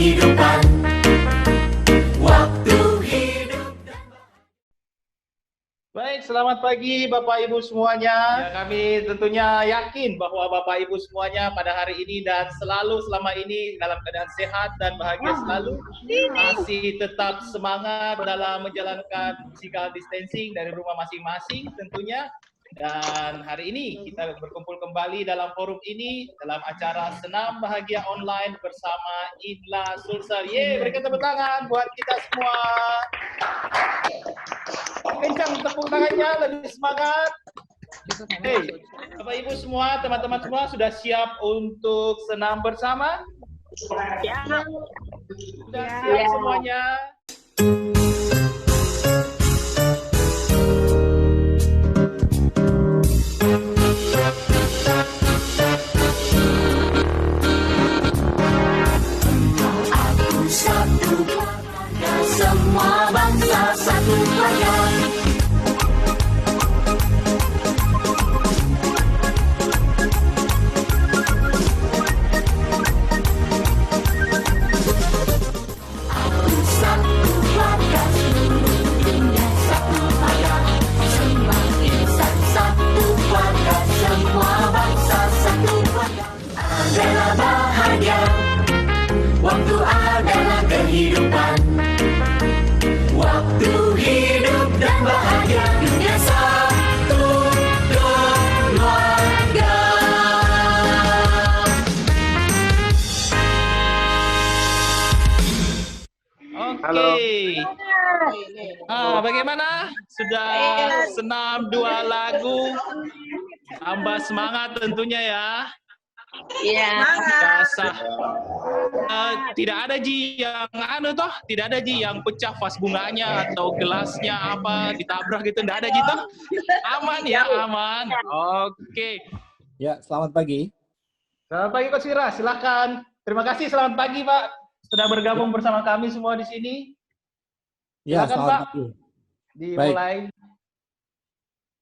kehidupan. Waktu hidup dan Baik, selamat pagi Bapak Ibu semuanya. Ya, kami tentunya yakin bahwa Bapak Ibu semuanya pada hari ini dan selalu selama ini dalam keadaan sehat dan bahagia selalu. Masih tetap semangat dalam menjalankan physical distancing dari rumah masing-masing tentunya. Dan hari ini kita berkumpul kembali dalam forum ini dalam acara Senam Bahagia Online bersama Idla Sulsel. Yeay, berikan tepuk tangan buat kita semua. Kencang tepuk tangannya, lebih semangat. Hey, Bapak Ibu semua, teman-teman semua sudah siap untuk senam bersama? Ya. Sudah siap semuanya? aku satu keluarga, semua bangsa satu keluarga. Aku satu keluarga, seluruh dunia satu keluarga. Semua insan satu keluarga, semua bangsa satu keluarga. Adalah bahagia, waktu adalah kehidupan. Waktu hidup dan bahagia, dunia satu keluarga. Oke. Bagaimana? Sudah senam 2 lagu? Tambah semangat tentunya ya. Iya. Biasa. Tidak ada Ji yang tidak ada Ji yang pecah vas bunganya atau gelasnya apa ditabrak gitu, tidak ada Ji toh? Aman ya, aman. Oke. Ya, selamat pagi. Selamat pagi Coach Wira, silakan. Terima kasih, selamat pagi Pak. Sudah bergabung bersama kami semua di sini. Ya, Silakan, selamat Pak. pagi. Dimulai.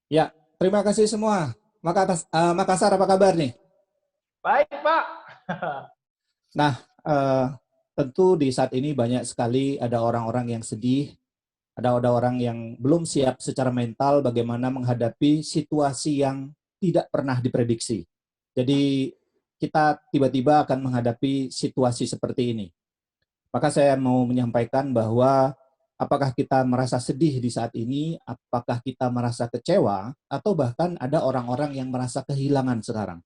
Ya, terima kasih semua. Makassar apa kabar nih? Baik Pak. Nah, tentu di saat ini banyak sekali ada orang-orang yang sedih, ada orang yang belum siap secara mental bagaimana menghadapi situasi yang tidak pernah diprediksi. Jadi kita tiba-tiba akan menghadapi situasi seperti ini. Maka saya mau menyampaikan bahwa apakah kita merasa sedih di saat ini, apakah kita merasa kecewa, atau bahkan ada orang-orang yang merasa kehilangan sekarang.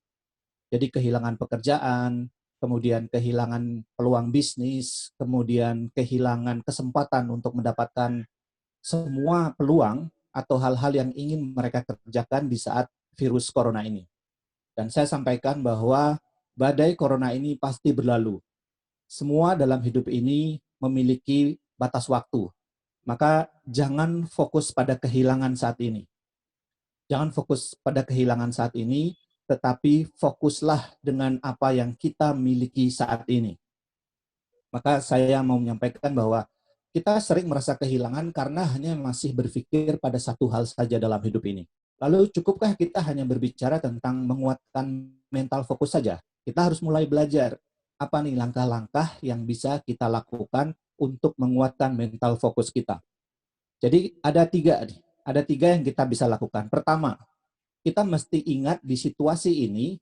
Jadi kehilangan pekerjaan, kemudian kehilangan peluang bisnis, kemudian kehilangan kesempatan untuk mendapatkan semua peluang atau hal-hal yang ingin mereka kerjakan di saat virus corona ini. Dan saya sampaikan bahwa badai corona ini pasti berlalu. Semua dalam hidup ini memiliki batas waktu. Maka jangan fokus pada kehilangan saat ini. Jangan fokus pada kehilangan saat ini, tetapi fokuslah dengan apa yang kita miliki saat ini. Maka saya mau menyampaikan bahwa kita sering merasa kehilangan karena hanya masih berpikir pada satu hal saja dalam hidup ini. Lalu cukupkah kita hanya berbicara tentang menguatkan mental fokus saja? Kita harus mulai belajar apa nih langkah-langkah yang bisa kita lakukan untuk menguatkan mental fokus kita. Jadi ada tiga yang kita bisa lakukan. Pertama, kita mesti ingat di situasi ini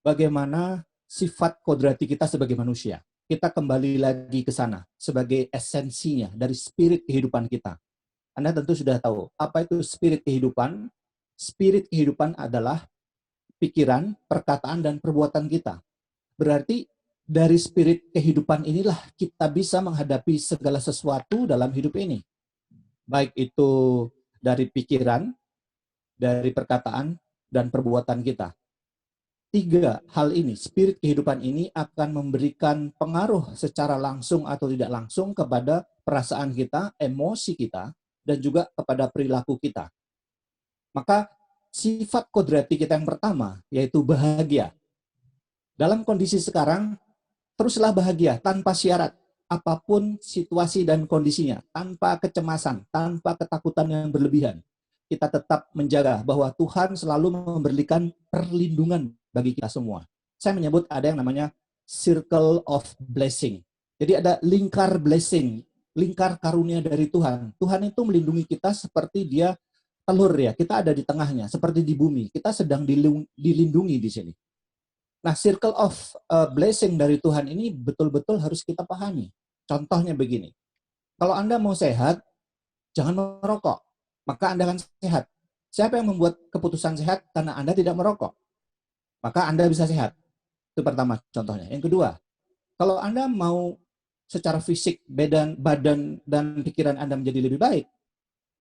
bagaimana sifat kodrati kita sebagai manusia. Kita kembali lagi ke sana sebagai esensinya dari spirit kehidupan kita. Anda tentu sudah tahu apa itu spirit kehidupan. Spirit kehidupan adalah pikiran, perkataan, dan perbuatan kita. Berarti dari spirit kehidupan inilah kita bisa menghadapi segala sesuatu dalam hidup ini. Baik itu dari pikiran, dari perkataan, dan perbuatan kita. 3 hal ini, spirit kehidupan ini akan memberikan pengaruh secara langsung atau tidak langsung kepada perasaan kita, emosi kita, dan juga kepada perilaku kita. Maka sifat kodrati kita yang pertama, yaitu bahagia. Dalam kondisi sekarang, teruslah bahagia tanpa syarat. Apapun situasi dan kondisinya, tanpa kecemasan, tanpa ketakutan yang berlebihan. Kita tetap menjaga bahwa Tuhan selalu memberikan perlindungan bagi kita semua. Saya menyebut ada yang namanya circle of blessing. Jadi ada lingkar blessing, lingkar karunia dari Tuhan. Tuhan itu melindungi kita seperti dia telur ya, kita ada di tengahnya, seperti di bumi. Kita sedang dilindungi di sini. Nah, circle of blessing dari Tuhan ini betul-betul harus kita pahami. Contohnya begini, kalau Anda mau sehat, jangan merokok, maka Anda akan sehat. Siapa yang membuat keputusan sehat? Karena Anda tidak merokok, maka Anda bisa sehat. Itu pertama contohnya. Yang kedua, kalau Anda mau secara fisik, badan dan pikiran Anda menjadi lebih baik,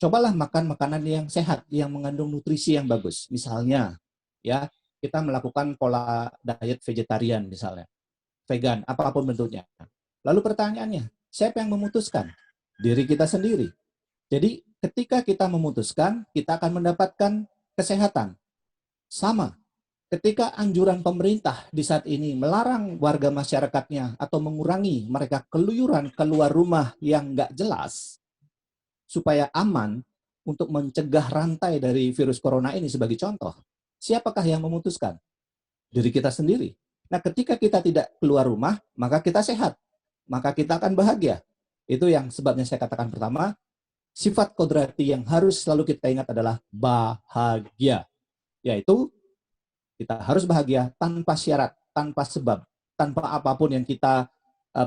cobalah makan makanan yang sehat, yang mengandung nutrisi yang bagus. Misalnya, ya, kita melakukan pola diet vegetarian misalnya, vegan, apapun bentuknya. Lalu pertanyaannya, siapa yang memutuskan? Diri kita sendiri. Jadi ketika kita memutuskan, kita akan mendapatkan kesehatan. Sama, ketika anjuran pemerintah di saat ini melarang warga masyarakatnya atau mengurangi mereka keluyuran keluar rumah yang nggak jelas, supaya aman untuk mencegah rantai dari virus corona ini sebagai contoh, siapakah yang memutuskan? Diri kita sendiri. Nah, ketika kita tidak keluar rumah, maka kita sehat. Maka kita akan bahagia. Itu yang sebabnya saya katakan pertama, sifat kodrati yang harus selalu kita ingat adalah bahagia. Yaitu, kita harus bahagia tanpa syarat, tanpa sebab, tanpa apapun yang kita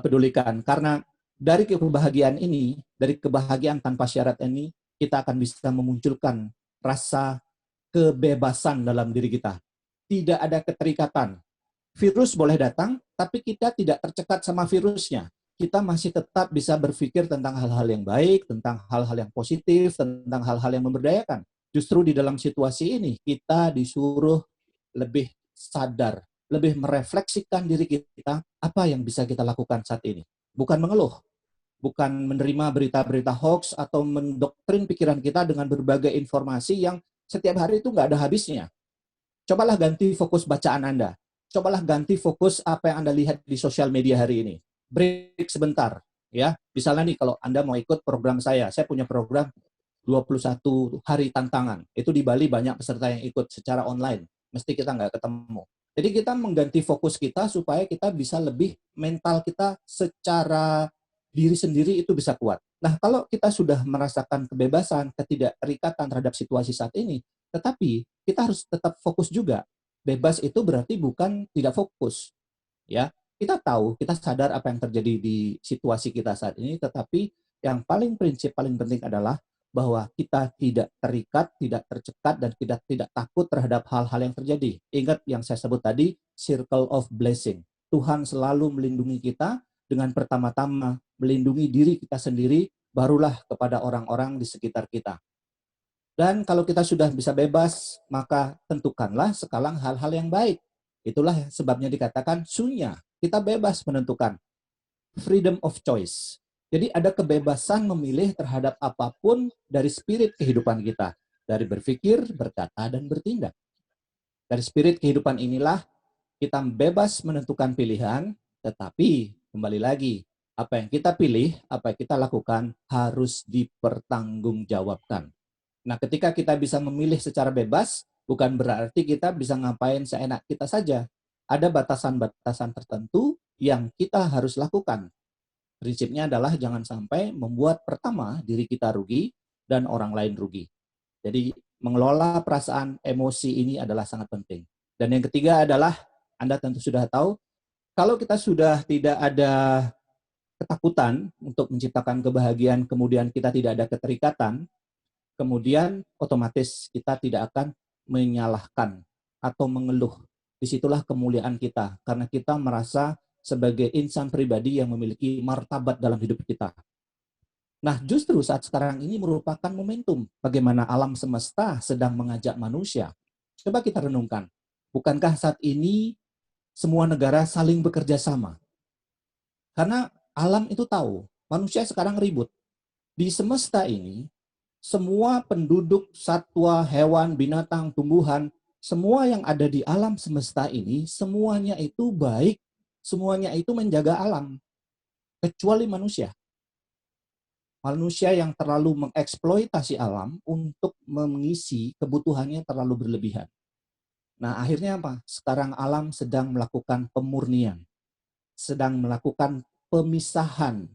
pedulikan. Karena dari kebahagiaan ini, dari kebahagiaan tanpa syarat ini, kita akan bisa memunculkan rasa kebebasan dalam diri kita. Tidak ada keterikatan. Virus boleh datang, tapi kita tidak tercekat sama virusnya. Kita masih tetap bisa berpikir tentang hal-hal yang baik, tentang hal-hal yang positif, tentang hal-hal yang memberdayakan. Justru di dalam situasi ini, kita disuruh lebih sadar, lebih merefleksikan diri kita, apa yang bisa kita lakukan saat ini. Bukan mengeluh, bukan menerima berita-berita hoax atau mendoktrin pikiran kita dengan berbagai informasi yang setiap hari itu nggak ada habisnya. Cobalah ganti fokus bacaan Anda. Cobalah ganti fokus apa yang Anda lihat di sosial media hari ini. Break sebentar. Ya, misalnya nih kalau Anda mau ikut program saya punya program 21 hari tantangan. Itu di Bali banyak peserta yang ikut secara online. Mesti kita nggak ketemu. Jadi kita mengganti fokus kita supaya kita bisa lebih mental kita secara diri sendiri itu bisa kuat. Nah, kalau kita sudah merasakan kebebasan, ketidakterikatan terhadap situasi saat ini, tetapi kita harus tetap fokus juga. Bebas itu berarti bukan tidak fokus. Ya, kita tahu, kita sadar apa yang terjadi di situasi kita saat ini, tetapi yang paling penting adalah bahwa kita tidak terikat, tidak tercekat, dan tidak takut terhadap hal-hal yang terjadi. Ingat yang saya sebut tadi, circle of blessing. Tuhan selalu melindungi kita dengan pertama-tama melindungi diri kita sendiri, barulah kepada orang-orang di sekitar kita. Dan kalau kita sudah bisa bebas, maka tentukanlah sekalang hal-hal yang baik. Itulah sebabnya dikatakan sunya. Kita bebas menentukan. Freedom of choice. Jadi ada kebebasan memilih terhadap apapun dari spirit kehidupan kita. Dari berpikir, berkata, dan bertindak. Dari spirit kehidupan inilah kita bebas menentukan pilihan, tetapi kembali lagi, apa yang kita pilih, apa yang kita lakukan harus dipertanggungjawabkan. Nah, ketika kita bisa memilih secara bebas, bukan berarti kita bisa ngapain seenak kita saja. Ada batasan-batasan tertentu yang kita harus lakukan. Prinsipnya adalah jangan sampai membuat pertama diri kita rugi dan orang lain rugi. Jadi mengelola perasaan emosi ini adalah sangat penting. Dan yang ketiga adalah, Anda tentu sudah tahu, kalau kita sudah tidak ada ketakutan untuk menciptakan kebahagiaan, kemudian kita tidak ada keterikatan, kemudian otomatis kita tidak akan menyalahkan atau mengeluh. Disitulah kemuliaan kita, karena kita merasa sebagai insan pribadi yang memiliki martabat dalam hidup kita. Nah, justru saat sekarang ini merupakan momentum bagaimana alam semesta sedang mengajak manusia. Coba kita renungkan, bukankah saat ini semua negara saling bekerja sama? Karena alam itu tahu, manusia sekarang ribut. Di semesta ini, semua penduduk, satwa, hewan, binatang, tumbuhan, semua yang ada di alam semesta ini, semuanya itu baik, semuanya itu menjaga alam, kecuali manusia. Manusia yang terlalu mengeksploitasi alam untuk mengisi kebutuhannya terlalu berlebihan. Nah, akhirnya apa? Sekarang alam sedang melakukan pemurnian, sedang melakukan pemisahan,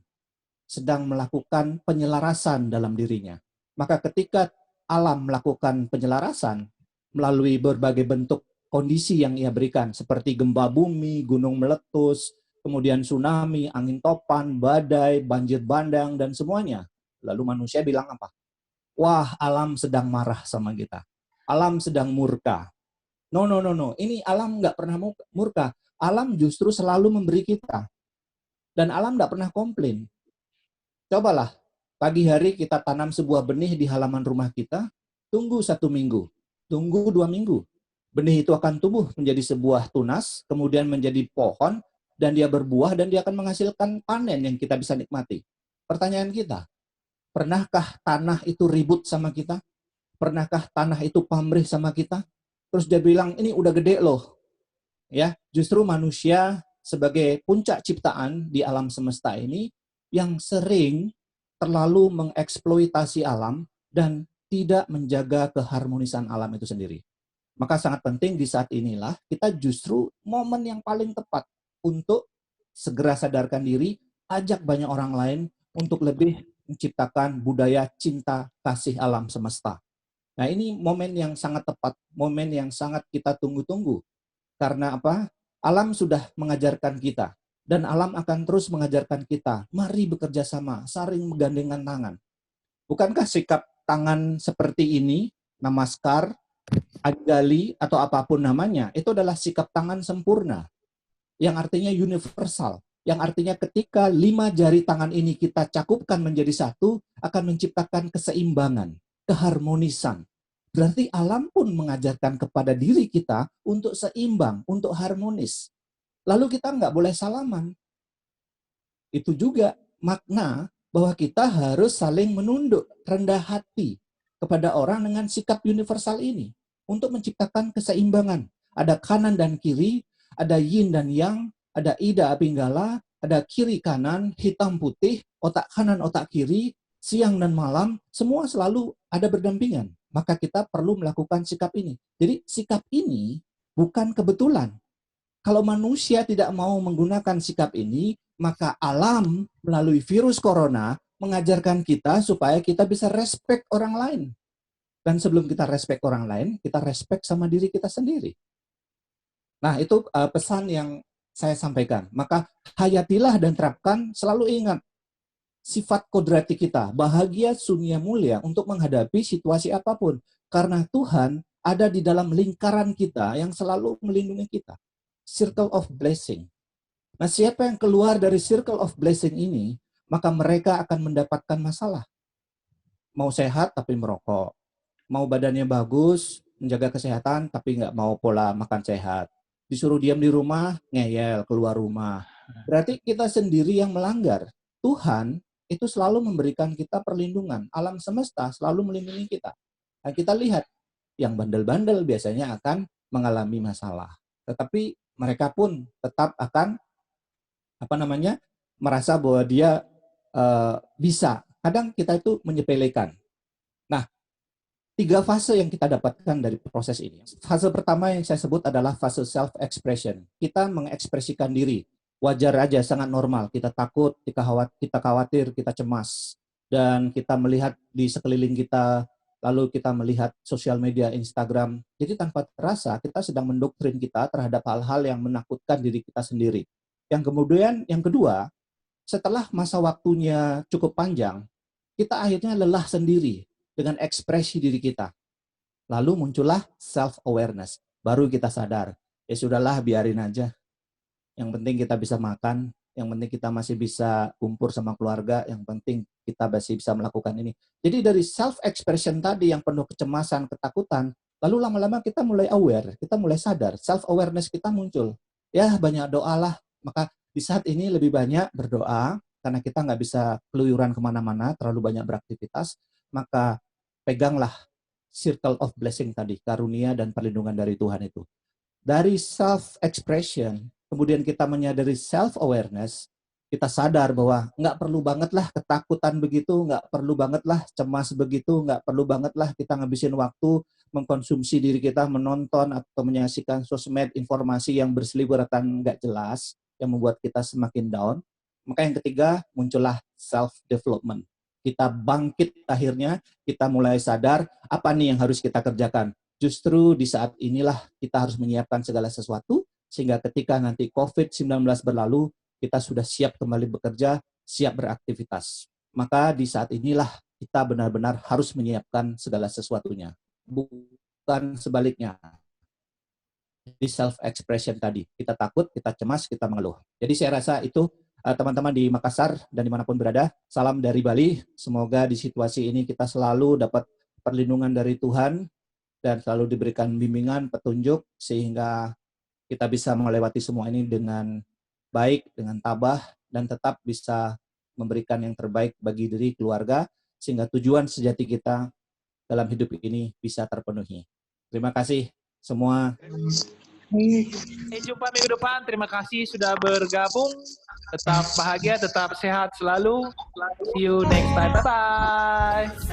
sedang melakukan penyelarasan dalam dirinya. Maka ketika alam melakukan penyelarasan melalui berbagai bentuk kondisi yang ia berikan, seperti gempa bumi, gunung meletus, kemudian tsunami, angin topan, badai, banjir bandang, dan semuanya. Lalu manusia bilang apa? Wah, alam sedang marah sama kita. Alam sedang murka. No. Ini alam nggak pernah murka. Alam justru selalu memberi kita. Dan alam nggak pernah komplain. Cobalah, pagi hari kita tanam sebuah benih di halaman rumah kita, tunggu 1 minggu, tunggu 2 minggu. Benih itu akan tumbuh menjadi sebuah tunas, kemudian menjadi pohon, dan dia berbuah, dan dia akan menghasilkan panen yang kita bisa nikmati. Pertanyaan kita, pernahkah tanah itu ribut sama kita? Pernahkah tanah itu pamrih sama kita? Terus dia bilang, ini udah gede loh. Ya, justru manusia sebagai puncak ciptaan di alam semesta ini yang sering terlalu mengeksploitasi alam dan tidak menjaga keharmonisan alam itu sendiri. Maka sangat penting di saat inilah kita justru momen yang paling tepat untuk segera sadarkan diri, ajak banyak orang lain untuk lebih menciptakan budaya cinta kasih alam semesta. Nah, ini momen yang sangat tepat, momen yang sangat kita tunggu-tunggu. Karena apa? Alam sudah mengajarkan kita. Dan alam akan terus mengajarkan kita, mari bekerja sama, saling menggandengkan tangan. Bukankah sikap tangan seperti ini, namaskar, adgali, atau apapun namanya, itu adalah sikap tangan sempurna, yang artinya universal, yang artinya ketika 5 jari tangan ini kita cakupkan menjadi satu, akan menciptakan keseimbangan, keharmonisan. Berarti alam pun mengajarkan kepada diri kita untuk seimbang, untuk harmonis. Lalu kita nggak boleh salaman. Itu juga makna bahwa kita harus saling menunduk, rendah hati kepada orang dengan sikap universal ini untuk menciptakan keseimbangan. Ada kanan dan kiri, ada yin dan yang, ada ida pinggala, ada kiri kanan, hitam putih, otak kanan, otak kiri, siang dan malam, semua selalu ada berdampingan. Maka kita perlu melakukan sikap ini. Jadi sikap ini bukan kebetulan. Kalau manusia tidak mau menggunakan sikap ini, maka alam melalui virus corona mengajarkan kita supaya kita bisa respect orang lain. Dan sebelum kita respect orang lain, kita respect sama diri kita sendiri. Nah, itu pesan yang saya sampaikan. Maka hayatilah dan terapkan, selalu ingat sifat kodrati kita, bahagia, sunia, mulia untuk menghadapi situasi apapun. Karena Tuhan ada di dalam lingkaran kita yang selalu melindungi kita. Circle of blessing. Nah, siapa yang keluar dari circle of blessing ini, maka mereka akan mendapatkan masalah. Mau sehat tapi merokok. Mau badannya bagus, menjaga kesehatan tapi nggak mau pola makan sehat. Disuruh diam di rumah, ngeyel, keluar rumah. Berarti kita sendiri yang melanggar. Tuhan itu selalu memberikan kita perlindungan. Alam semesta selalu melindungi kita. Nah, kita lihat, yang bandel-bandel biasanya akan mengalami masalah. Tetapi mereka pun tetap akan merasa bahwa dia bisa. Kadang kita itu menyepelekan. Nah, 3 fase yang kita dapatkan dari proses ini. Fase pertama yang saya sebut adalah fase self-expression. Kita mengekspresikan diri. Wajar aja, sangat normal. Kita takut, kita khawatir, kita cemas. Dan kita melihat di sekeliling kita, lalu kita melihat sosial media, Instagram. Jadi tanpa terasa, kita sedang mendoktrin kita terhadap hal-hal yang menakutkan diri kita sendiri. Yang kemudian, yang kedua, setelah masa waktunya cukup panjang, kita akhirnya lelah sendiri dengan ekspresi diri kita. Lalu muncullah self-awareness. Baru kita sadar, ya sudahlah, biarin aja. Yang penting kita bisa makan, yang penting kita masih bisa kumpul sama keluarga, yang penting kita masih bisa melakukan ini. Jadi dari self-expression tadi yang penuh kecemasan, ketakutan, lalu lama-lama kita mulai aware, kita mulai sadar, self-awareness kita muncul. Ya, banyak doalah. Maka di saat ini lebih banyak berdoa, karena kita nggak bisa keluyuran kemana-mana, terlalu banyak beraktivitas, maka peganglah circle of blessing tadi, karunia dan perlindungan dari Tuhan itu. Dari self-expression, kemudian kita menyadari self-awareness, kita sadar bahwa nggak perlu banget lah ketakutan begitu, nggak perlu banget lah cemas begitu, nggak perlu banget lah kita ngabisin waktu mengkonsumsi diri kita, menonton atau menyaksikan sosmed informasi yang berseliweran nggak jelas, yang membuat kita semakin down. Maka yang ketiga, muncullah self-development. Kita bangkit akhirnya, kita mulai sadar apa nih yang harus kita kerjakan. Justru di saat inilah kita harus menyiapkan segala sesuatu, sehingga ketika nanti COVID-19 berlalu, kita sudah siap kembali bekerja, siap beraktivitas. Maka di saat inilah kita benar-benar harus menyiapkan segala sesuatunya. Bukan sebaliknya. Di self-expression tadi. Kita takut, kita cemas, kita mengeluh. Jadi saya rasa itu teman-teman di Makassar dan dimanapun berada, salam dari Bali. Semoga di situasi ini kita selalu dapat perlindungan dari Tuhan dan selalu diberikan bimbingan, petunjuk, sehingga kita bisa melewati semua ini dengan baik, dengan tabah, dan tetap bisa memberikan yang terbaik bagi diri, keluarga, sehingga tujuan sejati kita dalam hidup ini bisa terpenuhi. Terima kasih semua. Jumpa minggu depan. Terima kasih sudah bergabung. Tetap bahagia, tetap sehat selalu. See you next time. Bye-bye.